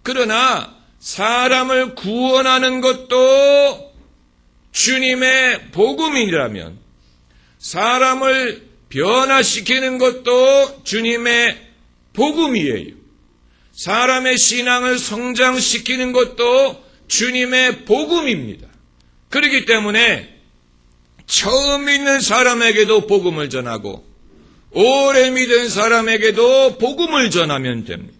그러나 사람을 구원하는 것도 주님의 복음이라면, 사람을 변화시키는 것도 주님의 복음이에요. 사람의 신앙을 성장시키는 것도 주님의 복음입니다. 그렇기 때문에 처음 믿는 사람에게도 복음을 전하고 오래 믿은 사람에게도 복음을 전하면 됩니다.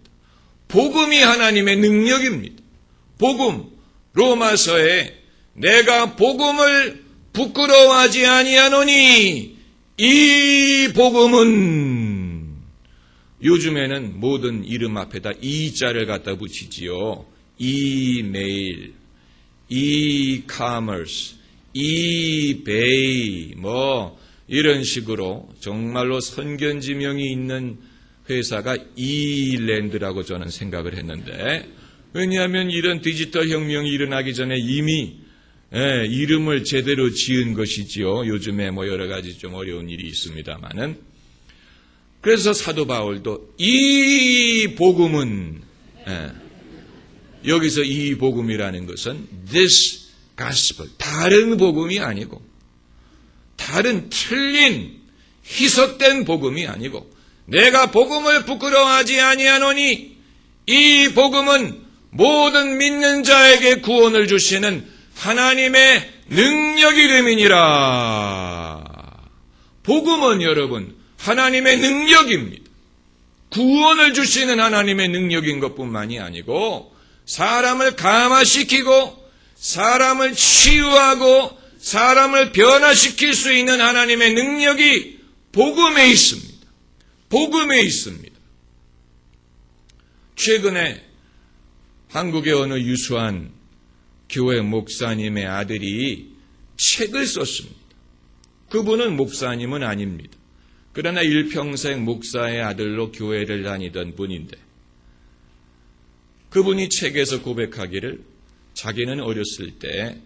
복음이 하나님의 능력입니다. 복음, 로마서에 내가 복음을 부끄러워하지 아니하노니 이 복음은, 요즘에는 모든 이름 앞에다 이자를 갖다 붙이지요. 이메일, 이카머스, 이베이, 이런 식으로 정말로 선견지명이 있는 회사가 이랜드라고 저는 생각을 했는데, 왜냐하면 이런 디지털 혁명이 일어나기 전에 이미 이름을 제대로 지은 것이지요. 요즘에 여러 가지 좀 어려운 일이 있습니다만은. 그래서 사도 바울도 이 복음은, 여기서 이 복음이라는 것은 this gospel, 다른 복음이 아니고, 다른 틀린 희석된 복음이 아니고, 내가 복음을 부끄러워하지 아니하노니 이 복음은 모든 믿는 자에게 구원을 주시는 하나님의 능력이 됨이니라. 복음은 여러분 하나님의 능력입니다. 구원을 주시는 하나님의 능력인 것뿐만이 아니고 사람을 감화시키고 사람을 치유하고 사람을 변화시킬 수 있는 하나님의 능력이 복음에 있습니다. 복음에 있습니다. 최근에 한국의 어느 유수한 교회 목사님의 아들이 책을 썼습니다. 그분은 목사님은 아닙니다. 그러나 일평생 목사의 아들로 교회를 다니던 분인데, 그분이 책에서 고백하기를 자기는 어렸을 때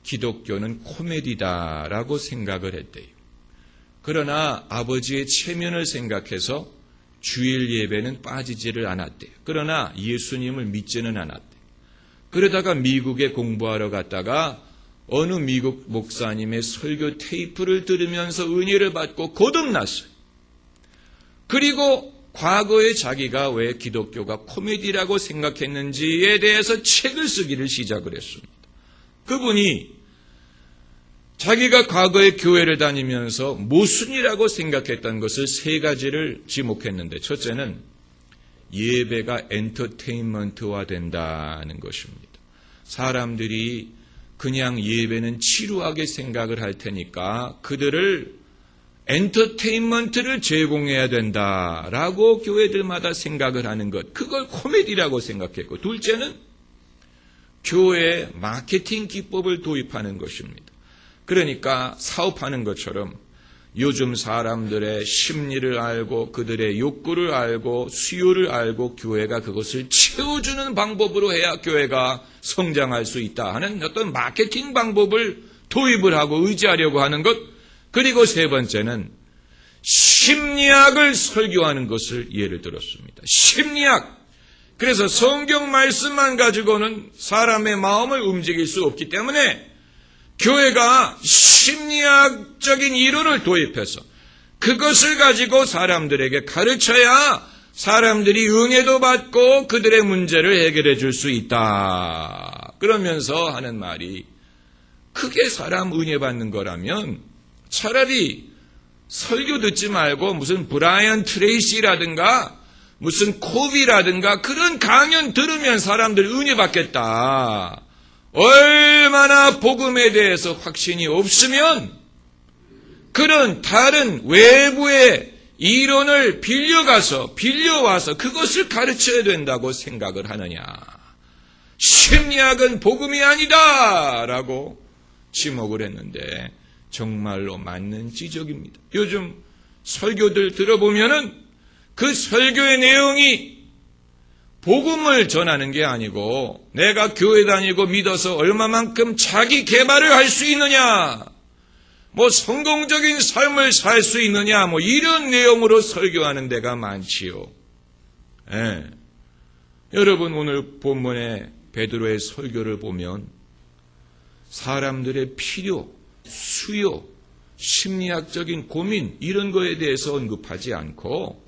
기독교는 코미디다라고 생각을 했대요. 그러나 아버지의 체면을 생각해서 주일 예배는 빠지지를 않았대요. 그러나 예수님을 믿지는 않았대요. 그러다가 미국에 공부하러 갔다가 어느 미국 목사님의 설교 테이프를 들으면서 은혜를 받고 거듭났어요. 그리고 과거에 자기가 왜 기독교가 코미디라고 생각했는지에 대해서 책을 쓰기를 시작을 했습니다. 그분이 자기가 과거에 교회를 다니면서 모순이라고 생각했던 것을 세 가지를 지목했는데, 첫째는 예배가 엔터테인먼트화 된다는 것입니다. 사람들이 그냥 예배는 지루하게 생각을 할 테니까 그들을 엔터테인먼트를 제공해야 된다라고 교회들마다 생각을 하는 것, 그걸 코미디라고 생각했고, 둘째는 교회에 마케팅 기법을 도입하는 것입니다. 그러니까 사업하는 것처럼 요즘 사람들의 심리를 알고 그들의 욕구를 알고 수요를 알고 교회가 그것을 채워주는 방법으로 해야 교회가 성장할 수 있다 하는 어떤 마케팅 방법을 도입을 하고 의지하려고 하는 것. 그리고 세 번째는 심리학을 설교하는 것을 예를 들었습니다. 심리학. 그래서 성경 말씀만 가지고는 사람의 마음을 움직일 수 없기 때문에 교회가 심리학적인 이론을 도입해서 그것을 가지고 사람들에게 가르쳐야 사람들이 은혜도 받고 그들의 문제를 해결해 줄 수 있다. 그러면서 하는 말이, 그게 사람 은혜 받는 거라면 차라리 설교 듣지 말고 무슨 브라이언 트레이시라든가 무슨 코비라든가 그런 강연 들으면 사람들 은혜 받겠다. 얼마나 복음에 대해서 확신이 없으면 그런 다른 외부의 이론을 빌려와서 그것을 가르쳐야 된다고 생각을 하느냐. 심리학은 복음이 아니다 라고 지목을 했는데 정말로 맞는 지적입니다. 요즘 설교들 들어보면은 그 설교의 내용이 복음을 전하는 게 아니고 내가 교회 다니고 믿어서 얼마만큼 자기 개발을 할 수 있느냐, 성공적인 삶을 살 수 있느냐, 이런 내용으로 설교하는 데가 많지요. 예. 여러분 오늘 본문의 베드로의 설교를 보면 사람들의 필요, 수요, 심리학적인 고민 이런 거에 대해서 언급하지 않고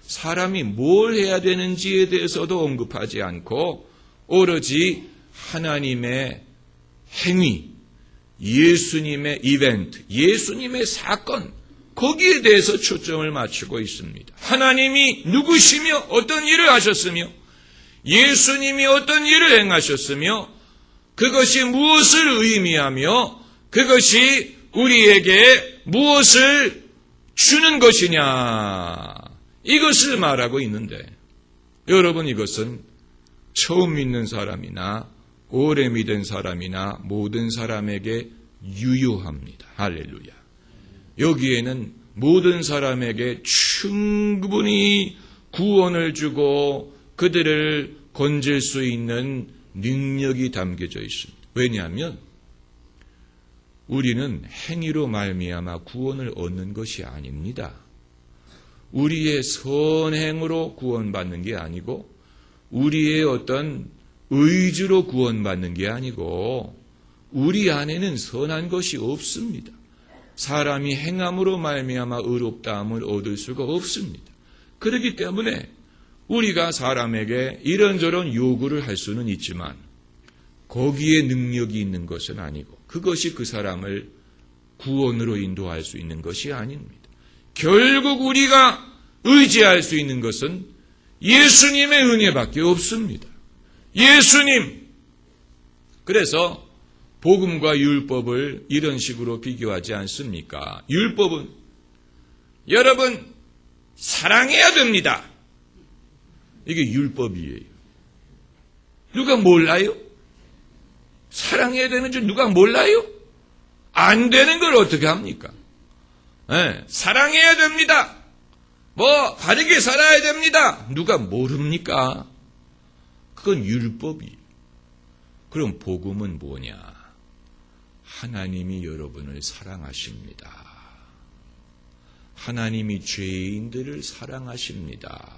사람이 뭘 해야 되는지에 대해서도 언급하지 않고 오로지 하나님의 행위, 예수님의 이벤트, 예수님의 사건 거기에 대해서 초점을 맞추고 있습니다. 하나님이 누구시며 어떤 일을 하셨으며 예수님이 어떤 일을 행하셨으며 그것이 무엇을 의미하며 그것이 우리에게 무엇을 주는 것이냐 이것을 말하고 있는데 여러분 이것은 처음 믿는 사람이나 오래 믿은 사람이나 모든 사람에게 유효합니다. 할렐루야. 여기에는 모든 사람에게 충분히 구원을 주고 그들을 건질 수 있는 능력이 담겨져 있습니다. 왜냐하면 우리는 행위로 말미암아 구원을 얻는 것이 아닙니다. 우리의 선행으로 구원받는 게 아니고 우리의 어떤 의지로 구원받는 게 아니고 우리 안에는 선한 것이 없습니다. 사람이 행함으로 말미암아 의롭다함을 얻을 수가 없습니다. 그렇기 때문에 우리가 사람에게 이런저런 요구를 할 수는 있지만 거기에 능력이 있는 것은 아니고 그것이 그 사람을 구원으로 인도할 수 있는 것이 아닙니다. 결국 우리가 의지할 수 있는 것은 예수님의 은혜밖에 없습니다. 예수님. 그래서 복음과 율법을 이런 식으로 비교하지 않습니까? 율법은 여러분 사랑해야 됩니다. 이게 율법이에요. 누가 몰라요? 사랑해야 되는 줄 누가 몰라요? 안 되는 걸 어떻게 합니까? 네, 사랑해야 됩니다. 바르게 살아야 됩니다. 누가 모릅니까? 그건 율법이에요. 그럼 복음은 뭐냐? 하나님이 여러분을 사랑하십니다. 하나님이 죄인들을 사랑하십니다.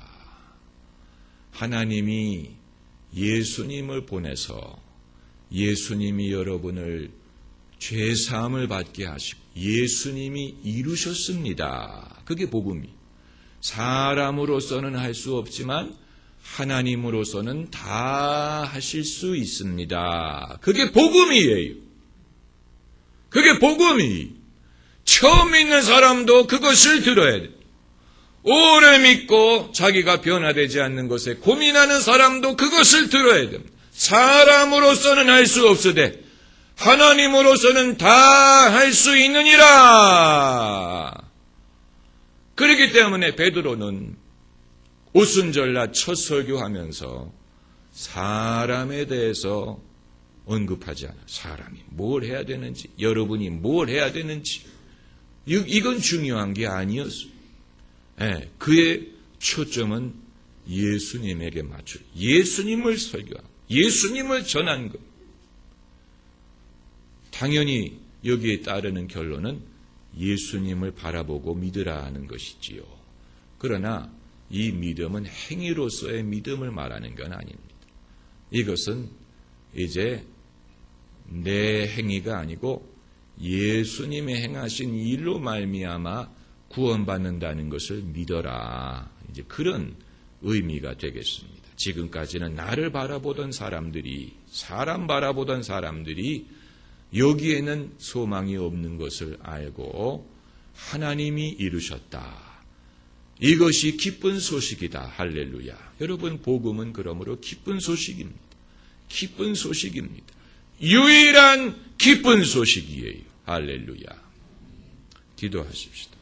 하나님이 예수님을 보내서 예수님이 여러분을 죄사함을 받게 하시고 예수님이 이루셨습니다. 그게 복음이. 사람으로서는 할 수 없지만 하나님으로서는 다 하실 수 있습니다. 그게 복음이에요. 그게 복음이. 처음 믿는 사람도 그것을 들어야 돼요. 오래 믿고 자기가 변화되지 않는 것에 고민하는 사람도 그것을 들어야 됩니다. 사람으로서는 할 수 없으되 하나님으로서는 다 할 수 있느니라. 그렇기 때문에 베드로는 오순절날 첫 설교하면서 사람에 대해서 언급하지 않아요. 사람이 뭘 해야 되는지, 여러분이 뭘 해야 되는지 이건 중요한 게 아니었어요. 네, 그의 초점은 예수님에게 맞춰 예수님을 설교하고 예수님을 전한 것. 당연히 여기에 따르는 결론은 예수님을 바라보고 믿으라 하는 것이지요. 그러나 이 믿음은 행위로서의 믿음을 말하는 건 아닙니다. 이것은 이제 내 행위가 아니고 예수님의 행하신 일로 말미암아 구원받는다는 것을 믿어라. 이제 그런 의미가 되겠습니다. 지금까지는 나를 바라보던 사람들이, 사람 바라보던 사람들이 여기에는 소망이 없는 것을 알고 하나님이 이루셨다. 이것이 기쁜 소식이다. 할렐루야. 여러분, 복음은 그러므로 기쁜 소식입니다. 기쁜 소식입니다. 유일한 기쁜 소식이에요. 할렐루야. 기도하십시다.